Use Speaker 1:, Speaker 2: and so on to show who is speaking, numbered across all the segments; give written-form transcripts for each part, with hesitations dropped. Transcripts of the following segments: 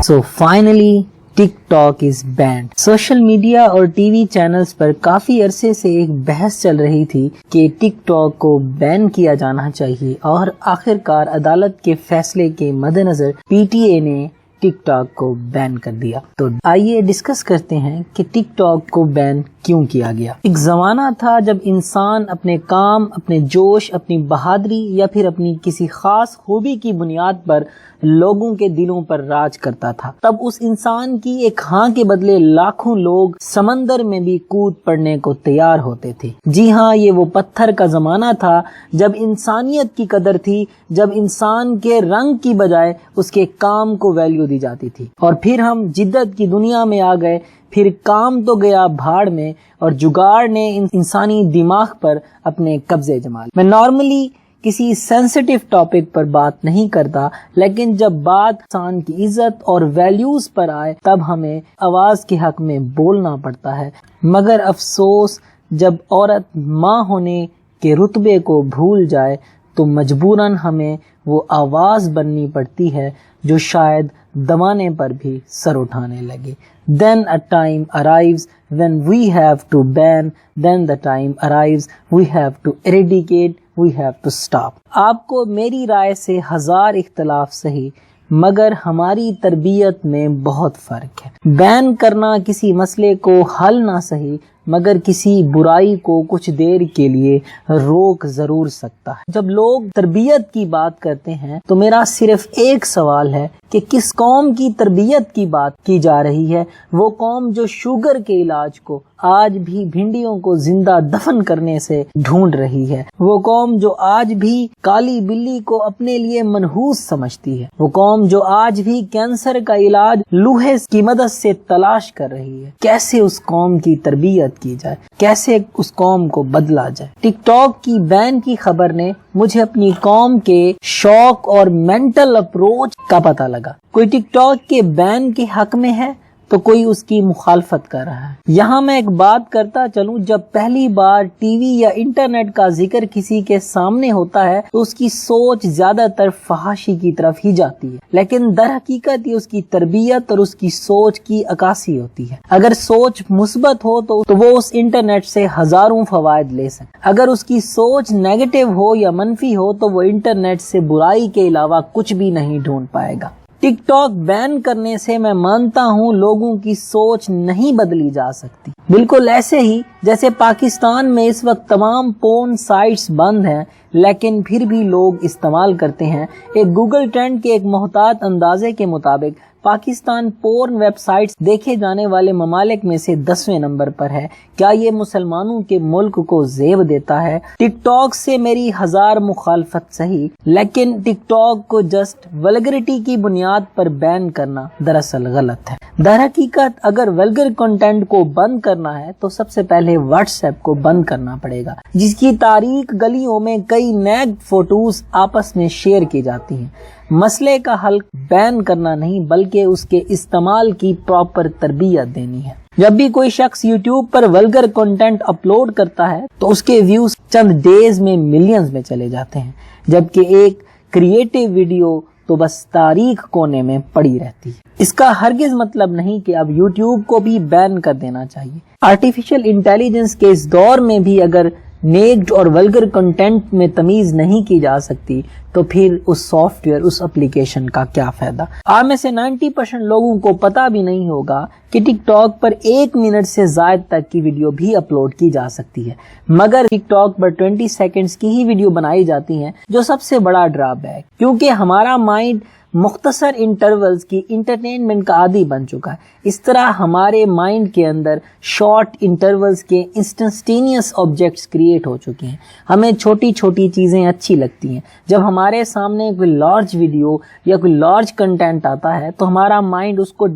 Speaker 1: So finally TikTok is banned. Social media اور TV channels پر کافی عرصے سے ایک بحث چل رہی تھی کہ ٹک ٹاک کو بین کیا جانا چاہیے، اور آخرکار عدالت کے فیصلے کے مد نظر پی ٹی اے نے ٹک ٹاک کو بین کر دیا. تو آئیے ڈسکس کرتے ہیں کہ ٹک ٹاک کو بین کیوں کیا گیا. ایک زمانہ تھا جب انسان اپنے کام، اپنے جوش، اپنی بہادری یا پھر اپنی کسی خاص خوبی کی بنیاد پر لوگوں کے دلوں پر راج کرتا تھا. تب اس انسان کی ایک ہاں کے بدلے لاکھوں لوگ سمندر میں بھی کود پڑنے کو تیار ہوتے تھے. جی ہاں، یہ وہ پتھر کا زمانہ تھا جب انسانیت کی قدر تھی، جب انسان کے رنگ کی بجائے اس کے کام کو ویلیو دی جاتی تھی. اور پھر ہم جدت کی دنیا میں آ گئے، پھر کام تو گیا بھاڑ میں اور جگاڑ نے انسانی دماغ پر اپنے قبضے جما لیا. میں نارملی کسی سینسٹیو ٹاپک پر بات نہیں کرتا، لیکن جب بات انسان کی عزت اور ویلیوز پر آئے تب ہمیں آواز کے حق میں بولنا پڑتا ہے. مگر افسوس، جب عورت ماں ہونے کے رتبے کو بھول جائے تو مجبوراً ہمیں وہ آواز بننی پڑتی ہے جو شاید دبانے پر بھی سر اٹھانے لگے. Then a time arrives when we have to ban, then the time arrives we have to eradicate, we have to stop. آپ کو میری رائے سے 1000 اختلاف صحیح، مگر ہماری تربیت میں بہت فرق ہے. بین کرنا کسی مسئلے کو حل نہ صحیح، مگر کسی برائی کو کچھ دیر کے لیے روک ضرور سکتا ہے. جب لوگ تربیت کی بات کرتے ہیں تو میرا صرف ایک سوال ہے کہ کس قوم کی تربیت کی بات کی جا رہی ہے؟ وہ قوم جو شوگر کے علاج کو آج بھی بھنڈیوں کو زندہ دفن کرنے سے ڈھونڈ رہی ہے، وہ قوم جو آج بھی کالی بلی کو اپنے لیے منحوس سمجھتی ہے، وہ قوم جو آج بھی کینسر کا علاج لوہے کی مدد سے تلاش کر رہی ہے. کیسے اس قوم کی تربیت کی جائے؟ کیسے اس قوم کو بدلا جائے؟ ٹک ٹاک کی بین کی خبر نے مجھے اپنی قوم کے شوق اور مینٹل اپروچ کا پتہ لگا. کوئی ٹک ٹاک کے بین کے حق میں ہے تو کوئی اس کی مخالفت کر رہا ہے. یہاں میں ایک بات کرتا چلوں، جب پہلی بار ٹی وی یا انٹرنیٹ کا ذکر کسی کے سامنے ہوتا ہے تو اس کی سوچ زیادہ تر فحاشی کی طرف ہی جاتی ہے، لیکن در حقیقت یہ اس کی تربیت اور اس کی سوچ کی عکاسی ہوتی ہے. اگر سوچ مثبت ہو تو وہ اس انٹرنیٹ سے ہزاروں فوائد لے سکے. اگر اس کی سوچ نیگیٹو ہو یا منفی ہو تو وہ انٹرنیٹ سے برائی کے علاوہ کچھ بھی نہیں ڈھونڈ پائے گا. ٹک ٹاک بین کرنے سے میں مانتا ہوں لوگوں کی سوچ نہیں بدلی جا سکتی. بالکل ایسے ہی جیسے پاکستان میں اس وقت تمام پورن سائٹس بند ہیں، لیکن پھر بھی لوگ استعمال کرتے ہیں. ایک گوگل ٹرینڈ کے ایک محتاط اندازے کے مطابق پاکستان پورن ویب سائٹس دیکھے جانے والے ممالک میں سے 10ویں نمبر پر ہے. کیا یہ مسلمانوں کے ملک کو زیب دیتا ہے؟ ٹک ٹاک سے میری 1000 مخالفت صحیح، لیکن ٹک ٹاک کو جسٹ ولگرٹی کی بنیاد پر بین کرنا دراصل غلط ہے. در حقیقت اگر ولگر کنٹینٹ کو بند کرنا ہے تو سب سے پہلے واٹس ایپ کو بند کرنا پڑے گا، جس کی تاریک گلیوں میں کئی نیک فوٹوز آپس میں شیئر کی جاتی ہیں. مسئلے کا حل بین کرنا نہیں بلکہ اس کے استعمال کی پراپر تربیت دینی ہے. جب بھی کوئی شخص یوٹیوب پر ولگر کنٹینٹ اپلوڈ کرتا ہے تو اس کے ویوز چند ڈیز میں ملینز میں چلے جاتے ہیں، جبکہ ایک کریٹو ویڈیو تو بس تاریخ کونے میں پڑی رہتی ہے. اس کا ہرگز مطلب نہیں کہ اب یوٹیوب کو بھی بین کر دینا چاہیے. آرٹیفیشل انٹیلیجنس کے اس دور میں بھی اگر نیکڈ اور ولگر کنٹینٹ میں تمیز نہیں کی جا سکتی تو پھر اس سافٹ ویئر، اس اپلیکیشن کا کیا فائدہ؟ آپ میں سے 90% لوگوں کو پتا بھی نہیں ہوگا کہ ٹک ٹاک پر 1 منٹ سے زائد تک کی ویڈیو بھی اپلوڈ کی جا سکتی ہے، مگر ٹک ٹاک پر 20 سیکنڈز کی ہی ویڈیو بنائی جاتی ہیں، جو سب سے بڑا ڈرا بیک، کیونکہ ہمارا مائنڈ مختصر انٹرولز کی انٹرٹینمنٹ کا عادی بن چکا ہے. اس طرح ہمارے مائنڈ کے اندر شارٹ انٹرولز کے انسٹنٹینیس آبجیکٹس کریٹ ہو چکے ہیں. ہمیں چھوٹی چھوٹی چیزیں اچھی لگتی ہیں. جب ہمارے سامنے کوئی لارج ویڈیو یا کوئی لارج کنٹینٹ آتا ہے تو ہمارا مائنڈ اس کو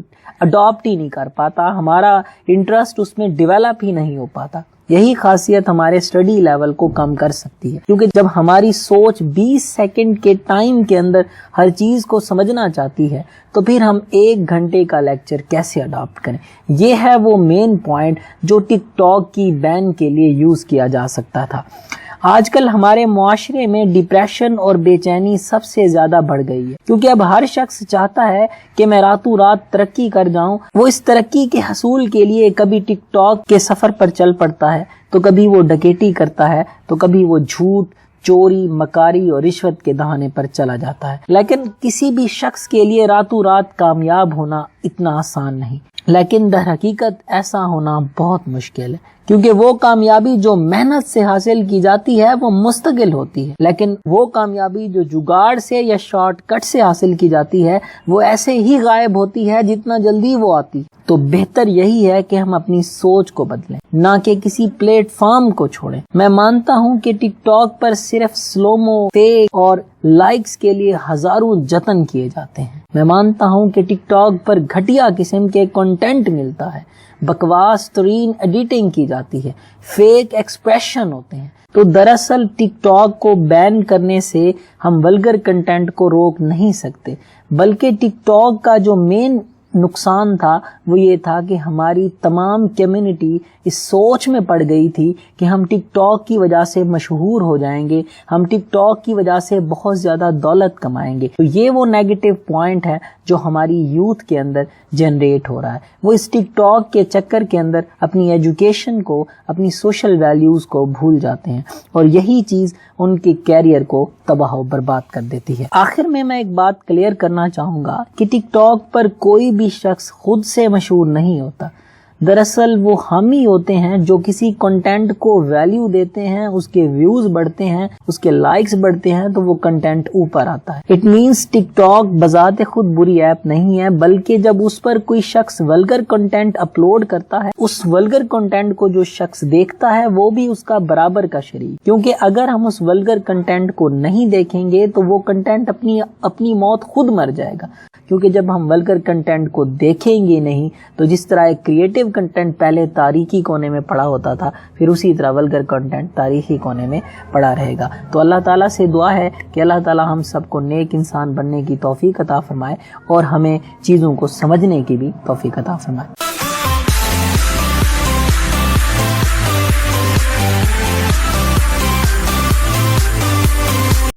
Speaker 1: اڈاپٹ ہی نہیں کر پاتا، ہمارا انٹرسٹ اس میں ڈیولپ ہی نہیں ہو پاتا. یہی خاصیت ہمارے اسٹڈی لیول کو کم کر سکتی ہے، کیونکہ جب ہماری سوچ 20 سیکنڈ کے ٹائم کے اندر ہر چیز کو سمجھنا چاہتی ہے تو پھر ہم 1 گھنٹے کا لیکچر کیسے اڈاپٹ کریں؟ یہ ہے وہ مین پوائنٹ جو ٹک ٹاک کی بین کے لیے یوز کیا جا سکتا تھا. آج کل ہمارے معاشرے میں ڈپریشن اور بے چینی سب سے زیادہ بڑھ گئی ہے، کیونکہ اب ہر شخص چاہتا ہے کہ میں راتوں رات ترقی کر جاؤں۔ وہ اس ترقی کے حصول کے لیے کبھی ٹک ٹاک کے سفر پر چل پڑتا ہے، تو کبھی وہ ڈکیتی کرتا ہے، تو کبھی وہ جھوٹ، چوری، مکاری اور رشوت کے دہانے پر چلا جاتا ہے۔ لیکن کسی بھی شخص کے لیے راتوں رات کامیاب ہونا اتنا آسان نہیں، لیکن در حقیقت ایسا ہونا بہت مشکل ہے، کیونکہ وہ کامیابی جو محنت سے حاصل کی جاتی ہے وہ مستقل ہوتی ہے، لیکن وہ کامیابی جو جگاڑ سے یا شارٹ کٹ سے حاصل کی جاتی ہے وہ ایسے ہی غائب ہوتی ہے جتنا جلدی وہ آتی۔ تو بہتر یہی ہے کہ ہم اپنی سوچ کو بدلیں، نہ کہ کسی پلیٹ فارم کو چھوڑیں۔ میں مانتا ہوں کہ ٹک ٹاک پر صرف سلومو، فیک اور لائکس کے لیے ہزاروں جتن کیے جاتے ہیں۔ میں مانتا ہوں کہ ٹک ٹاک پر گھٹیا قسم کے کنٹینٹ ملتا ہے، بکواس ترین ایڈیٹنگ کی جاتی ہے، فیک ایکسپریشن ہوتے ہیں۔ تو دراصل ٹک ٹاک کو بین کرنے سے ہم ولگر کنٹینٹ کو روک نہیں سکتے، بلکہ ٹک ٹاک کا جو مین نقصان تھا وہ یہ تھا کہ ہماری تمام کمیونٹی اس سوچ میں پڑ گئی تھی کہ ہم ٹک ٹاک کی وجہ سے مشہور ہو جائیں گے، ہم ٹک ٹاک کی وجہ سے بہت زیادہ دولت کمائیں گے۔ تو یہ وہ نیگیٹو پوائنٹ ہے جو ہماری یوتھ کے اندر جنریٹ ہو رہا ہے۔ وہ اس ٹک ٹاک کے چکر کے اندر اپنی ایجوکیشن کو، اپنی سوشل ویلیوز کو بھول جاتے ہیں، اور یہی چیز ان کے کیریئر کو تباہ و برباد کر دیتی ہے۔ آخر میں ایک بات کلیئر کرنا چاہوں گا کہ ٹک ٹاک پر کوئی بھی شخص خود سے مشہور نہیں ہوتا، دراصل وہ ہم ہی ہوتے ہیں جو کسی کنٹینٹ کو ویلیو دیتے ہیں، اس کے ویوز بڑھتے ہیں، اس کے لائکس بڑھتے ہیں، تو وہ کنٹینٹ اوپر آتا ہے۔ اٹ مینس ٹک ٹاک بذات خود بری ایپ نہیں ہے، بلکہ جب اس پر کوئی شخص ولگر کنٹینٹ اپلوڈ کرتا ہے، اس ولگر کنٹینٹ کو جو شخص دیکھتا ہے وہ بھی اس کا برابر کا شریک، کیونکہ اگر ہم اس ولگر کنٹینٹ کو نہیں دیکھیں گے تو وہ کنٹینٹ اپنی موت خود مر جائے گا، کیونکہ جب ہم ولگر کنٹینٹ کو دیکھیں گے نہیں تو جس طرح ایک کریٹو کنٹینٹ پہلے تاریخی کونے میں پڑا ہوتا تھا، پھر اسی طرح ولگر کنٹینٹ تاریخی کونے میں پڑا رہے گا۔ تو اللہ تعالیٰ سے دعا ہے کہ اللہ تعالیٰ ہم سب کو نیک انسان بننے کی توفیق عطا فرمائے، اور ہمیں چیزوں کو سمجھنے کی بھی توفیق عطا فرمائے۔